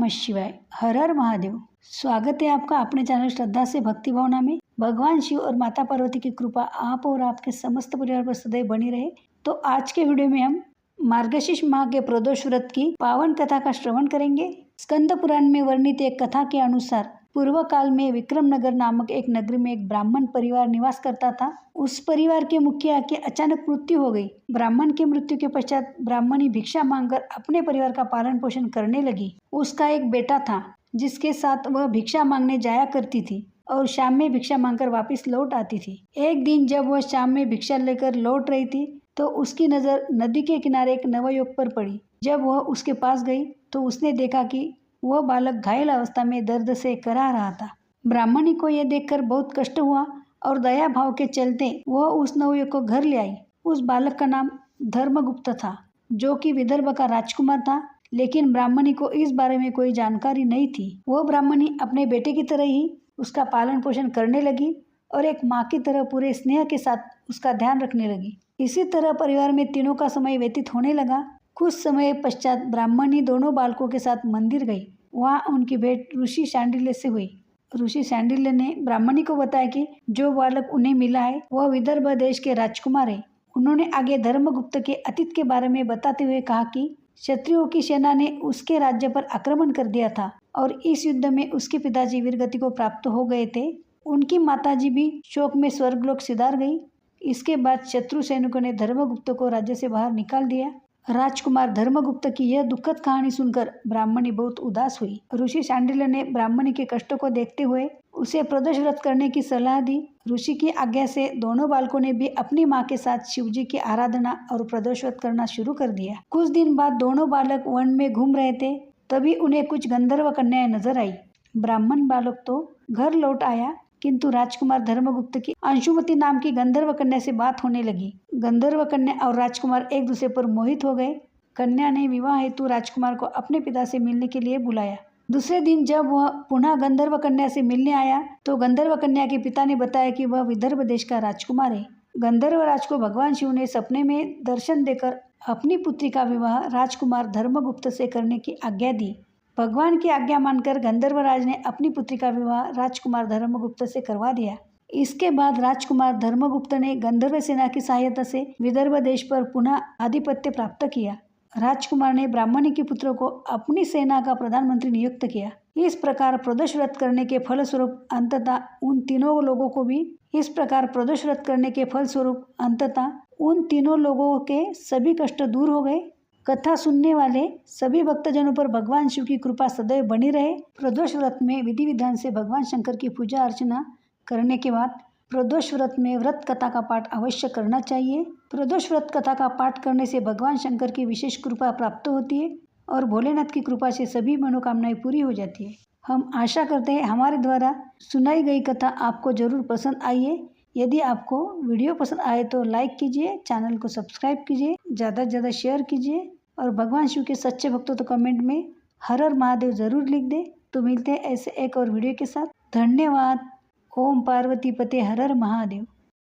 नमः शिवाय। हर हर महादेव। स्वागत है आपका अपने चैनल श्रद्धा से भक्ति भावना में। भगवान शिव और माता पार्वती की कृपा आप और आपके समस्त परिवार पर सदैव बनी रहे। तो आज के वीडियो में हम मार्गशीर्ष माह के प्रदोष व्रत की पावन कथा का श्रवण करेंगे। स्कंद पुराण में वर्णित एक कथा के अनुसार पूर्व काल में विक्रमनगर नामक एक नगरी में एक ब्राह्मण परिवार निवास करता था। उस परिवार के मुखिया की अचानक मृत्यु हो गई। ब्राह्मण की मृत्यु के पश्चात ब्राह्मणी भिक्षा मांगकर अपने परिवार का पालन पोषण करने लगी। उसका एक बेटा था जिसके साथ वह भिक्षा मांगने जाया करती थी और शाम में भिक्षा मांगकर वापस लौट आती थी। एक दिन जब वह शाम में भिक्षा लेकर लौट रही थी तो उसकी नज़र नदी के किनारे एक नवयुवक पर पड़ी। जब वह उसके पास गई तो उसने देखा कि वह बालक घायल अवस्था में दर्द से कराह रहा था। ब्राह्मणी को यह देखकर बहुत कष्ट हुआ और दया भाव के चलते वह उस नवयुवक को घर ले आई। उस बालक का नाम धर्मगुप्त था, जो कि विदर्भ का राजकुमार था, लेकिन ब्राह्मणी को इस बारे में कोई जानकारी नहीं थी। वह ब्राह्मणी अपने बेटे की तरह ही उसका पालन पोषण करने लगी और एक माँ की तरह पूरे स्नेह के साथ उसका ध्यान रखने लगी। इसी तरह परिवार में तीनों का समय व्यतीत होने लगा। कुछ समय पश्चात ब्राह्मणी दोनों बालकों के साथ मंदिर गई। वहाँ उनकी भेंट ऋषि शांडिल्य से हुई। ऋषि शांडिल्य ने ब्राह्मणी को बताया कि जो बालक उन्हें मिला है वह विदर्भ देश के राजकुमार है। उन्होंने आगे धर्मगुप्त के अतीत के बारे में बताते हुए कहा कि क्षत्रियों की सेना ने उसके राज्य पर आक्रमण कर दिया था और इस युद्ध में उसके पिताजी वीरगति को प्राप्त हो गए थे। उनकी माताजी भी शोक में स्वर्गलोक सिधार गई। इसके बाद शत्रु सैनिकों ने धर्मगुप्त को राज्य से बाहर निकाल दिया। राजकुमार धर्मगुप्त की यह दुखद कहानी सुनकर ब्राह्मणी बहुत उदास हुई। ऋषि शांडिल्य ने ब्राह्मणी के कष्टों को देखते हुए उसे प्रदोष व्रत करने की सलाह दी। ऋषि की आज्ञा से दोनों बालकों ने भी अपनी माँ के साथ शिवजी की आराधना और प्रदोष व्रत करना शुरू कर दिया। कुछ दिन बाद दोनों बालक वन में घूम रहे थे, तभी उन्हें कुछ गंधर्व कन्याएं नजर आई। ब्राह्मण बालक तो घर लौट आया, किंतु राजकुमार धर्मगुप्त की अंशुमति नाम की गंधर्व कन्या से बात होने लगी। गंधर्व कन्या और राजकुमार एक दूसरे पर मोहित हो गए। कन्या ने विवाह हेतु राजकुमार को अपने पिता से मिलने के लिए बुलाया। दूसरे दिन जब वह पुनः गंधर्व कन्या से मिलने आया तो गंधर्व कन्या के पिता ने बताया कि वह विदर्भ देश का राजकुमार है। गंधर्व राज को भगवान शिव ने सपने में दर्शन देकर अपनी पुत्री का विवाह राजकुमार धर्मगुप्त से करने की आज्ञा दी। भगवान की आज्ञा मानकर गंधर्वराज ने अपनी पुत्री का विवाह राजकुमार धर्मगुप्त से करवा दिया। इसके बाद राजकुमार धर्मगुप्त ने गंधर्व सेना की सहायता से विदर्भ देश पर पुनः आधिपत्य प्राप्त किया। राजकुमार ने ब्राह्मणी के पुत्र को अपनी सेना का प्रधानमंत्री नियुक्त किया। इस प्रकार प्रदोष व्रत करने के फलस्वरूप अंततः उन तीनों लोगों के सभी कष्ट दूर हो गए। कथा सुनने वाले सभी भक्तजनों पर भगवान शिव की कृपा सदैव बनी रहे। प्रदोष व्रत में विधि विधान से भगवान शंकर की पूजा अर्चना करने के बाद प्रदोष व्रत में व्रत कथा का पाठ अवश्य करना चाहिए। प्रदोष व्रत कथा का पाठ करने से भगवान शंकर की विशेष कृपा प्राप्त होती है और भोलेनाथ की कृपा से सभी मनोकामनाएं पूरी हो जाती है। हम आशा करते हैं हमारे द्वारा सुनाई गई कथा आपको जरूर पसंद आई है। यदि आपको वीडियो पसंद आए तो लाइक कीजिए, चैनल को सब्सक्राइब कीजिए, ज़्यादा से ज़्यादा शेयर कीजिए और भगवान शिव के सच्चे भक्तों तो कमेंट में हर हर महादेव ज़रूर लिख दे। तो मिलते हैं ऐसे एक और वीडियो के साथ। धन्यवाद। ओम पार्वती पते हर हर महादेव।